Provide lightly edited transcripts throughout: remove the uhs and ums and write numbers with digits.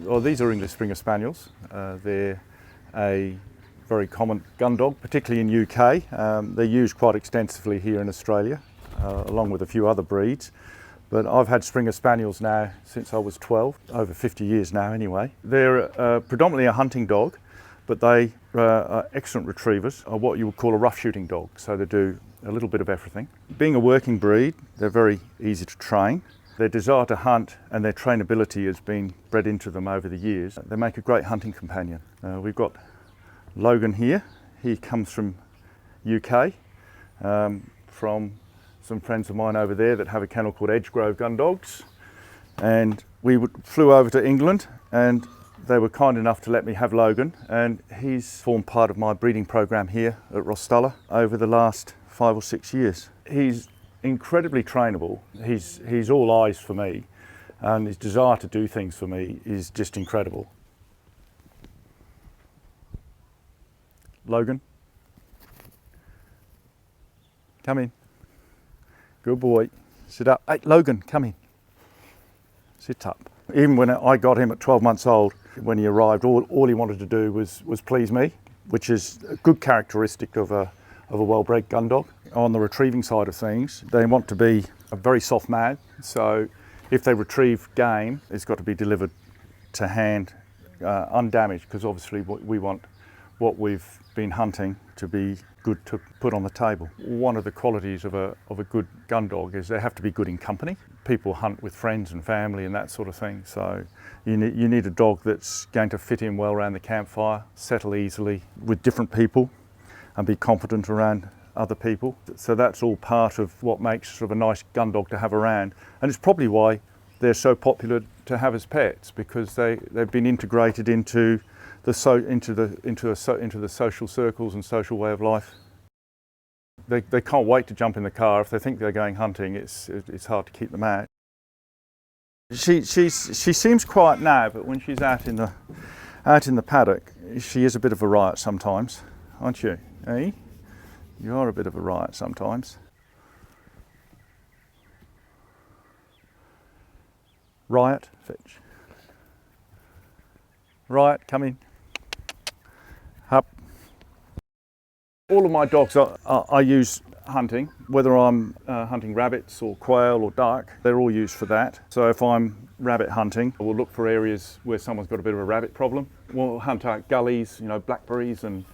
Well, these are English Springer Spaniels. They're a very common gun dog, particularly in UK. They're used quite extensively here in Australia, along with a few other breeds. But I've had Springer Spaniels now since I was 12, over 50 years now anyway. They're predominantly a hunting dog, but they are excellent retrievers, are what you would call a rough shooting dog, so they do a little bit of everything. Being a working breed, they're very easy to train. Their desire to hunt and their trainability has been bred into them over the years. They make a great hunting companion. We've got Logan here. He comes from UK, from some friends of mine over there that have a kennel called Edgegrove Gun Dogs. And we flew over to England and they were kind enough to let me have Logan, and he's formed part of my breeding program here at Rostulla over the last 5 or 6 years. He's incredibly trainable. He's all eyes for me, and his desire to do things for me is just incredible. Logan, come in. Good boy. Sit up. Hey, Logan, come in. Sit up. Even when I got him at 12 months old, when he arrived, all he wanted to do was please me, which is a good characteristic of a well-bred gun dog. On the retrieving side of things, they want to be a very soft mouth, so if they retrieve game, it's got to be delivered to hand undamaged, because obviously we want what we've been hunting to be good to put on the table. One of the qualities of a good gun dog is they have to be good in company. People hunt with friends and family and that sort of thing, so you need a dog that's going to fit in well around the campfire, settle easily with different people and be confident around other people. So that's all part of what makes sort of a nice gun dog to have around, and it's probably why they're so popular to have as pets, because they've been integrated into the social circles and social way of life. They can't wait to jump in the car. If they think they're going hunting, it's hard to keep them out. She seems quiet now, but when she's out in the paddock, she is a bit of a riot sometimes, aren't you? Eh? You are a bit of a riot sometimes. Riot, fetch. Riot, come in. Up. All of my dogs I use hunting, whether I'm hunting rabbits or quail or duck, they're all used for that. So if I'm rabbit hunting, we'll look for areas where someone's got a bit of a rabbit problem. We'll hunt out gullies, blackberries and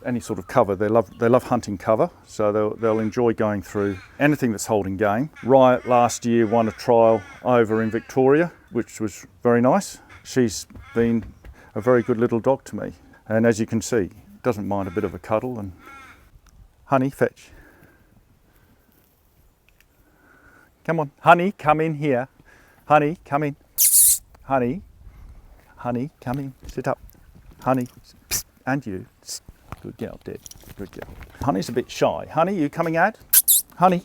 any sort of cover. They love hunting cover, so they'll enjoy going through anything that's holding game. Riot last year won a trial over in Victoria, which was very nice. She's been a very good little dog to me, and as you can see, doesn't mind a bit of a cuddle. And Honey, fetch. Come on, Honey, come in here. Honey, come in. Honey, come in. Sit up. Honey, psst. And you. Psst. Good girl, Dad. Good girl. Honey's a bit shy. Honey, you coming out? Honey,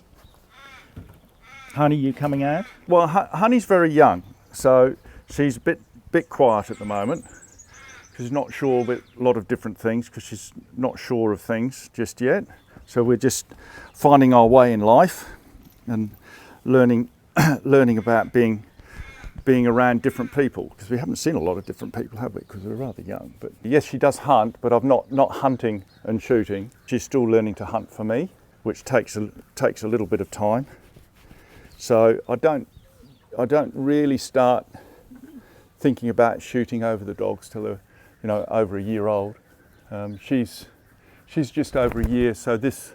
you coming out? Well, Honey's very young, so she's a bit quiet at the moment. She's not sure with a lot of different things, because she's not sure of things just yet. So we're just finding our way in life and learning about being around different people, because we haven't seen a lot of different people, have we? Because we're rather young. But yes, she does hunt, but I'm not hunting and shooting. She's still learning to hunt for me, which takes a little bit of time. So I don't really start thinking about shooting over the dogs till they're over a year old. She's just over a year, so this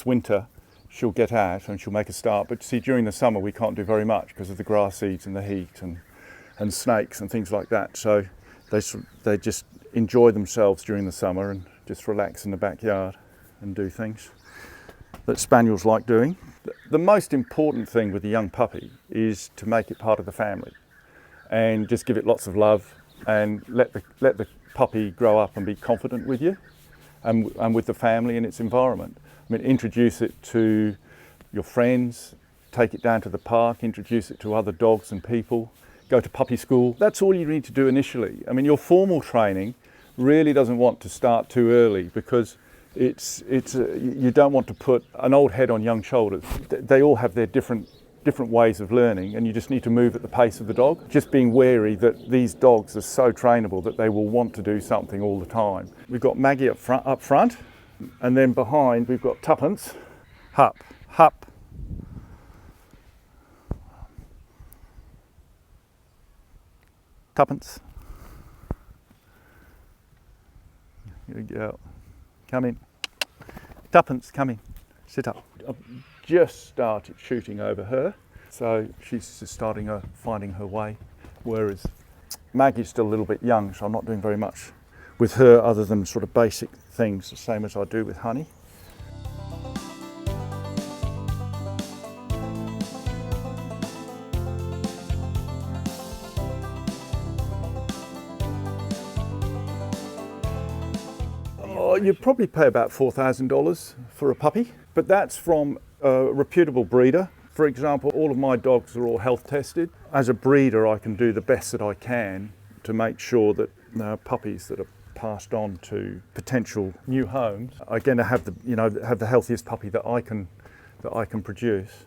winter she'll get out and she'll make a start. But see, during the summer we can't do very much because of the grass seeds and the heat and snakes and things like that. So they just enjoy themselves during the summer and just relax in the backyard and do things that spaniels like doing. The most important thing with a young puppy is to make it part of the family and just give it lots of love and let the puppy grow up and be confident with you and with the family and its environment. I mean, introduce it to your friends, take it down to the park, introduce it to other dogs and people, go to puppy school. That's all you need to do initially. I mean, your formal training really doesn't want to start too early, because you don't want to put an old head on young shoulders. They all have their different different ways of learning, and you just need to move at the pace of the dog. Just being wary that these dogs are so trainable that they will want to do something all the time. We've got Maggie up front, and then behind we've got Tuppence. Hup, hup. Tuppence. Here we go. Come in. Tuppence, come in. Sit up. I've just started shooting over her, so she's just finding her way, whereas Maggie's still a little bit young, so I'm not doing very much with her other than sort of basic things, the same as I do with Honey. Oh, you'd probably pay about $4,000 for a puppy, but that's from a reputable breeder. For example, all of my dogs are all health tested. As a breeder, I can do the best that I can to make sure that puppies that are passed on to potential new homes are going to have the healthiest puppy that I can produce.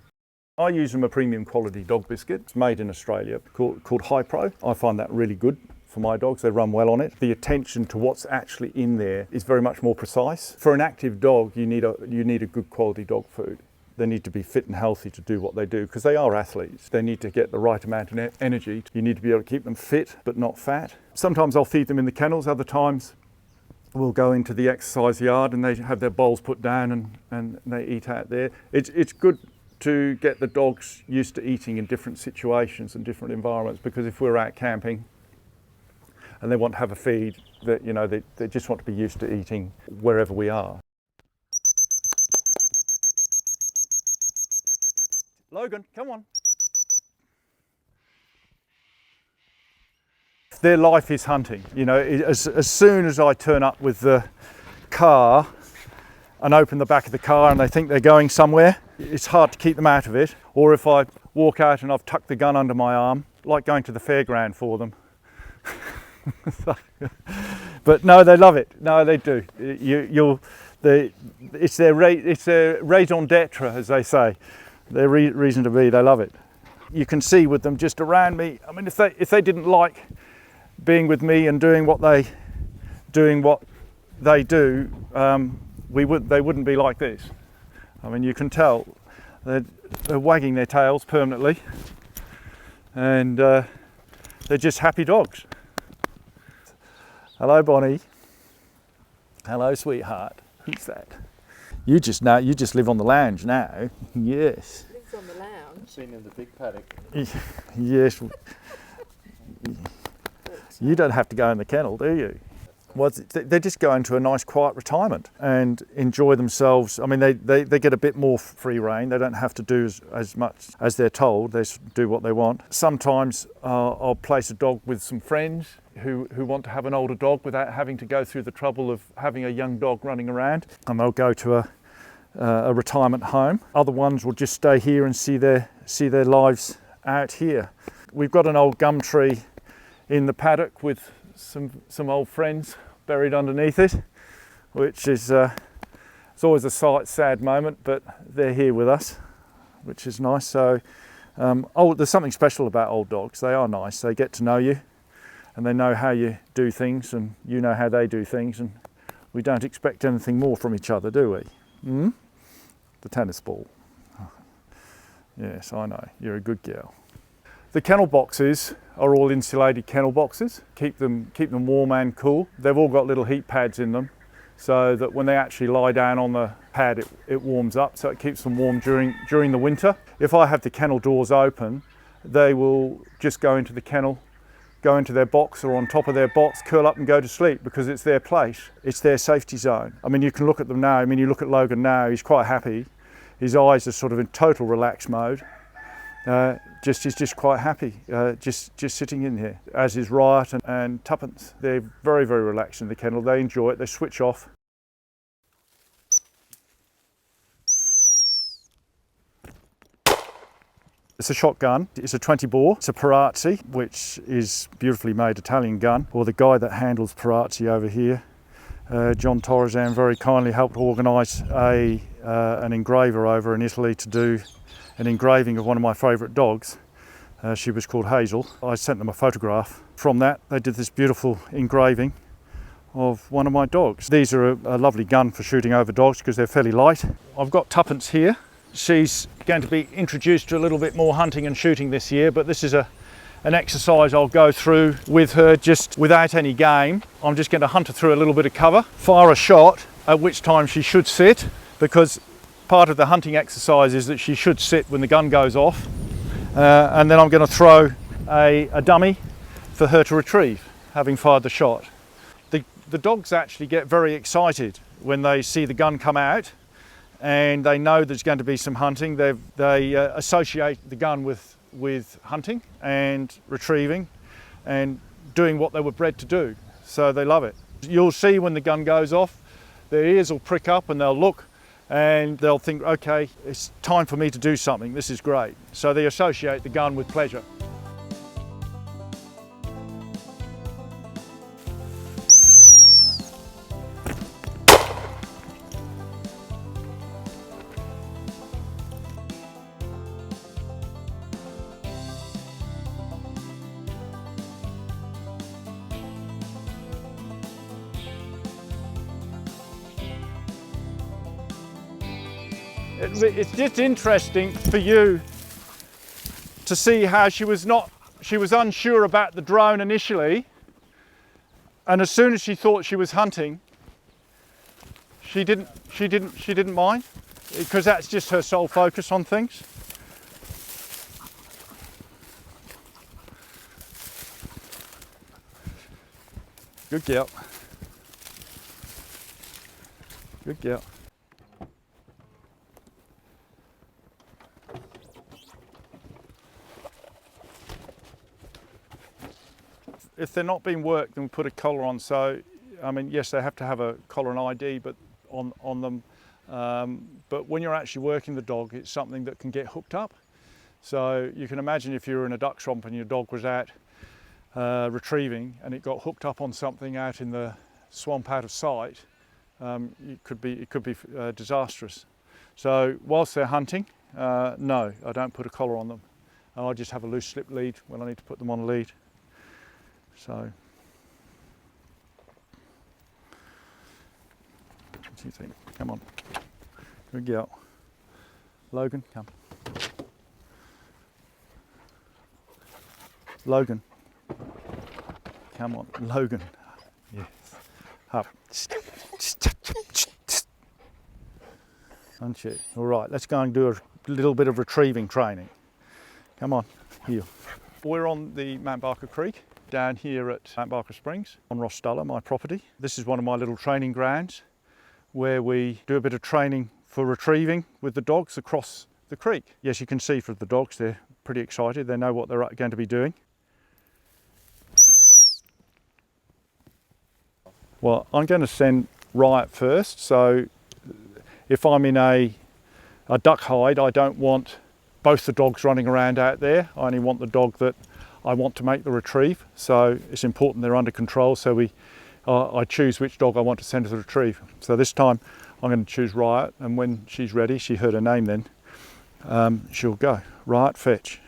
I use them a premium quality dog biscuit. It's made in Australia, called High Pro. I find that really good for my dogs. They run well on it. The attention to what's actually in there is very much more precise. For an active dog, you need a good quality dog food. They need to be fit and healthy to do what they do, because they are athletes. They need to get the right amount of energy. You need to be able to keep them fit but not fat. Sometimes I'll feed them in the kennels, other times we'll go into the exercise yard and they have their bowls put down and they eat out there. It's good to get the dogs used to eating in different situations and different environments, because if we're out camping and they want to have a feed, they just want to be used to eating wherever we are. Logan, come on. Their life is hunting. As soon as I turn up with the car and open the back of the car and they think they're going somewhere, it's hard to keep them out of it. Or if I walk out and I've tucked the gun under my arm, like going to the fairground for them. But no, they love it. No, they do. It's their raison d'etre, as they say. Their reason to be. They love it. You can see with them just around me. I mean, if they didn't like being with me and doing what they do, they wouldn't be like this. I mean, you can tell they're wagging their tails permanently, and they're just happy dogs. Hello, Bonnie. Hello, sweetheart. Who's that? You just live on the lounge now. Yes. Lives on the lounge. I've seen in the big paddock. Yes. You don't have to go in the kennel, do you? Well, they just go into a nice quiet retirement and enjoy themselves. I mean, they get a bit more free rein. They don't have to do as much as they're told. They do what they want. Sometimes I'll place a dog with some friends who want to have an older dog without having to go through the trouble of having a young dog running around, and they'll go to a retirement home. Other ones will just stay here and see their lives out here. We've got an old gum tree in the paddock with some old friends buried underneath it, which is it's always a sad moment, but they're here with us, which is nice. So there's something special about old dogs. They are nice. They get to know you and they know how you do things and you know how they do things, and we don't expect anything more from each other, do we? The tennis ball. Yes, I know, you're a good girl. The kennel boxes are all insulated kennel boxes, keep them warm and cool. They've all got little heat pads in them, so that when they actually lie down on the pad, it warms up, so it keeps them warm during the winter. If I have the kennel doors open, they will just go into the kennel, go into their box or on top of their box, curl up and go to sleep, because it's their place, it's their safety zone. I mean, you can look at them now. I mean, you look at Logan now, he's quite happy. His eyes are sort of in total relaxed mode. He's just quite happy, just sitting in here, as is Riot and Tuppence. They're very, very relaxed in the kennel. They enjoy it, they switch off. It's a shotgun. It's a 20 bore. It's a Perazzi, which is beautifully made Italian gun. Or the guy that handles Perazzi over here, John Torresan, very kindly helped organise an engraver over in Italy to do an engraving of one of my favourite dogs. She was called Hazel. I sent them a photograph. From that, they did this beautiful engraving of one of my dogs. These are a lovely gun for shooting over dogs because they're fairly light. I've got Tuppence here. She's going to be introduced to a little bit more hunting and shooting this year, but this is an exercise I'll go through with her just without any game. I'm just going to hunt her through a little bit of cover, fire a shot, at which time she should sit, because part of the hunting exercise is that she should sit when the gun goes off, and then I'm going to throw a dummy for her to retrieve, having fired the shot. The dogs actually get very excited when they see the gun come out and they know there's going to be some hunting. They associate the gun with hunting and retrieving and doing what they were bred to do, so they love it. You'll see when the gun goes off, their ears will prick up and they'll look and they'll think, okay, it's time for me to do something, this is great. So they associate the gun with pleasure. It's just interesting for you to see how she was unsure about the drone initially, and as soon as she thought she was hunting, she didn't mind, because that's just her sole focus on things. Good girl. Good girl. If they're not being worked, then we put a collar on. So, I mean, yes, they have to have a collar and ID, but on them. But when you're actually working the dog, it's something that can get hooked up. So you can imagine if you were in a duck swamp and your dog was out retrieving and it got hooked up on something out in the swamp out of sight, it could be disastrous. So whilst they're hunting, no, I don't put a collar on them. I just have a loose slip lead when I need to put them on a lead. So, what do you think? Come on. Good girl. Logan, come. Logan. Come on, Logan. Yes. Up. Aren't you? All right, let's go and do a little bit of retrieving training. Come on, here. We're on the Mount Barker Creek, down here at Mount Barker Springs on Rossdala, my property. This is one of my little training grounds where we do a bit of training for retrieving with the dogs across the creek. Yes, you can see from the dogs, they're pretty excited. They know what they're going to be doing. Well, I'm going to send Riot first. So if I'm in a duck hide, I don't want both the dogs running around out there. I only want the dog that I want to make the retrieve, so it's important they're under control, so I choose which dog I want to send to the retrieve. So this time I'm going to choose Riot, and when she's ready, she heard her name then, she'll go. Riot, fetch.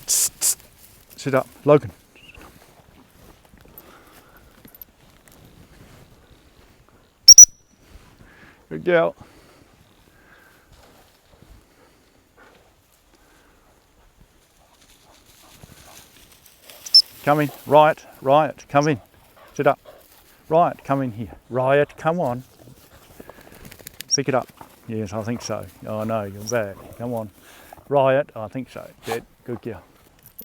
Sit up, Logan. Good girl. Come in, Riot, come in. Sit up. Riot, come in here. Riot, come on. Pick it up. Yes, I think so. Oh no, you're bad. Come on. Riot, I think so. Good girl.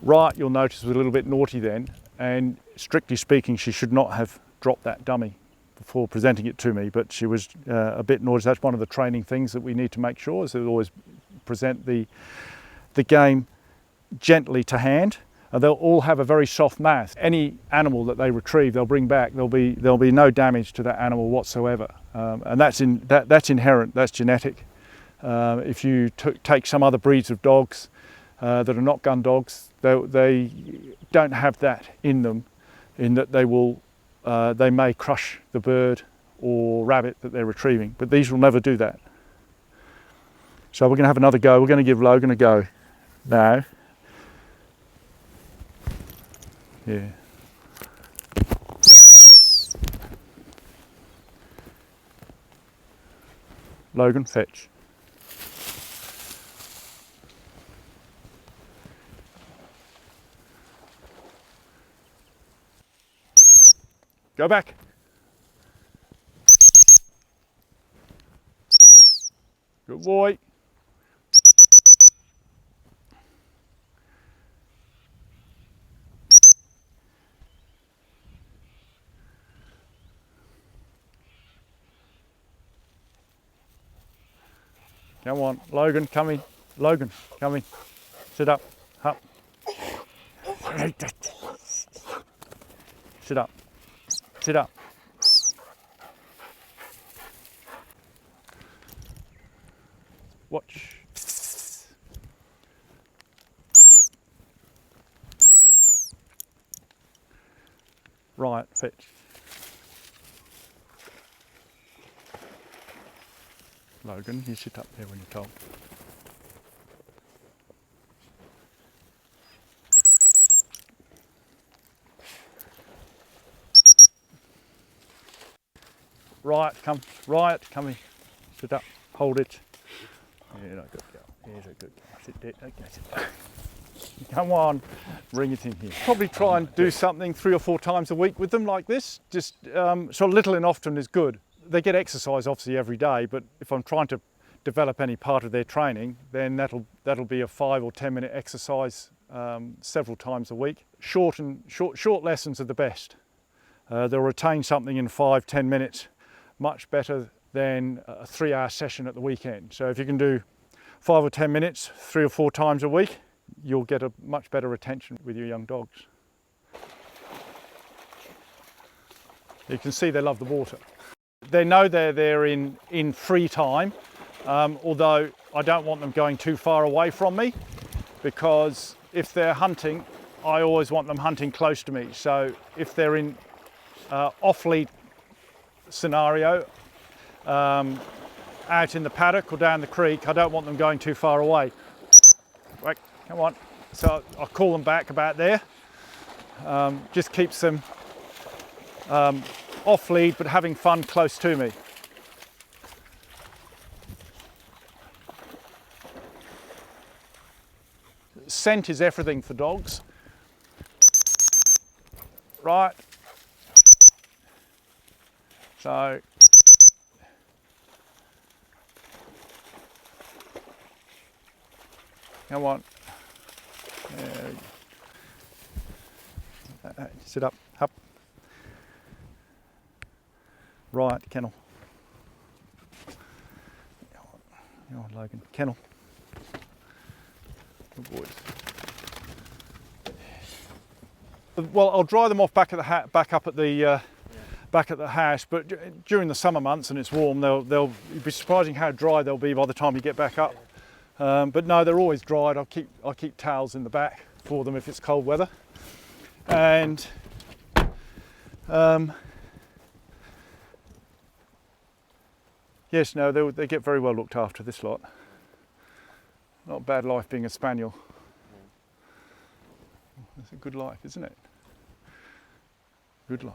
Riot, you'll notice, was a little bit naughty then, and strictly speaking, she should not have dropped that dummy before presenting it to me, but she was a bit naughty. That's one of the training things that we need to make sure, is that we always present the game gently to hand. They'll all have a very soft mouth. Any animal that they retrieve, they'll bring back. There'll be no damage to that animal whatsoever, and that's inherent. That's genetic. If you take some other breeds of dogs that are not gun dogs, they don't have that in them, in that they may crush the bird or rabbit that they're retrieving. But these will never do that. So we're going to have another go. We're going to give Logan a go now. Yeah. Logan, fetch. Go back. Good boy. Come on, Logan, come in. Logan, come in. Sit up, up. Sit up, sit up. Watch. Right, fetch. Logan, you sit up there when you're told. Right, come in. Sit up, hold it. Yeah, no, good girl. Here's a good girl. Sit there, okay, sit down. Come on, bring it in here. Probably try and do something 3 or 4 times a week with them like this. Just so little and often is good. They get exercise obviously every day, but if I'm trying to develop any part of their training, then that'll be a 5 or 10 minute exercise several times a week. Short lessons are the best. They'll retain something in 5-10 minutes much better than a 3-hour session at the weekend. So if you can do 5 or 10 minutes 3 or 4 times a week, you'll get a much better retention with your young dogs. You can see they love the water. They know they're there in free time, although I don't want them going too far away from me, because if they're hunting, I always want them hunting close to me. So if they're in off-lead scenario, out in the paddock or down the creek, I don't want them going too far away. Right, come on. So I'll call them back about there. Just keeps them off lead, but having fun close to me. Scent is everything for dogs. Right. So come on. Sit up. Right, kennel. Come on, Logan. Kennel. Good boys. Well, I'll dry them off back up at the house, but during the summer months and it's warm, they'll be surprising how dry they'll be by the time you get back up. But no, they're always dried. I'll keep towels in the back for them if it's cold weather. And yes, no, they get very well looked after, this lot. Not a bad life being a spaniel. It's a good life, isn't it? Good life.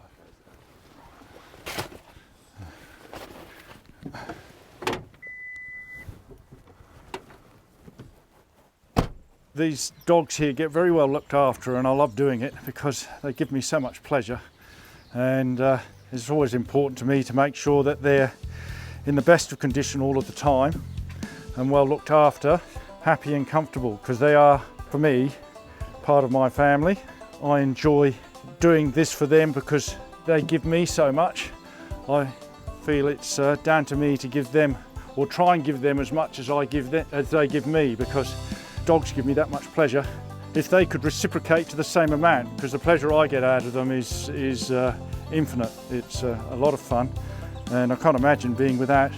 These dogs here get very well looked after, and I love doing it because they give me so much pleasure, and it's always important to me to make sure that they're in the best of condition all of the time and well looked after, happy and comfortable, because they are, for me, part of my family. I enjoy doing this for them because they give me so much. I feel it's down to me to give them, or try and give them as much as they give me, because dogs give me that much pleasure. If they could reciprocate to the same amount, because the pleasure I get out of them is infinite. It's a lot of fun, and I can't imagine being without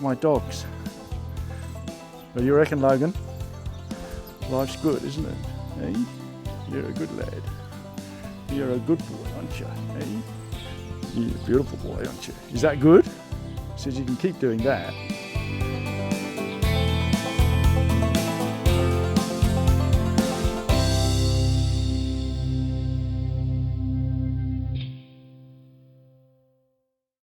my dogs. Well, you reckon, Logan? Life's good, isn't it? Hey? You're a good lad. You're a good boy, aren't you? Hey? You're a beautiful boy, aren't you? Is that good? Says you can keep doing that.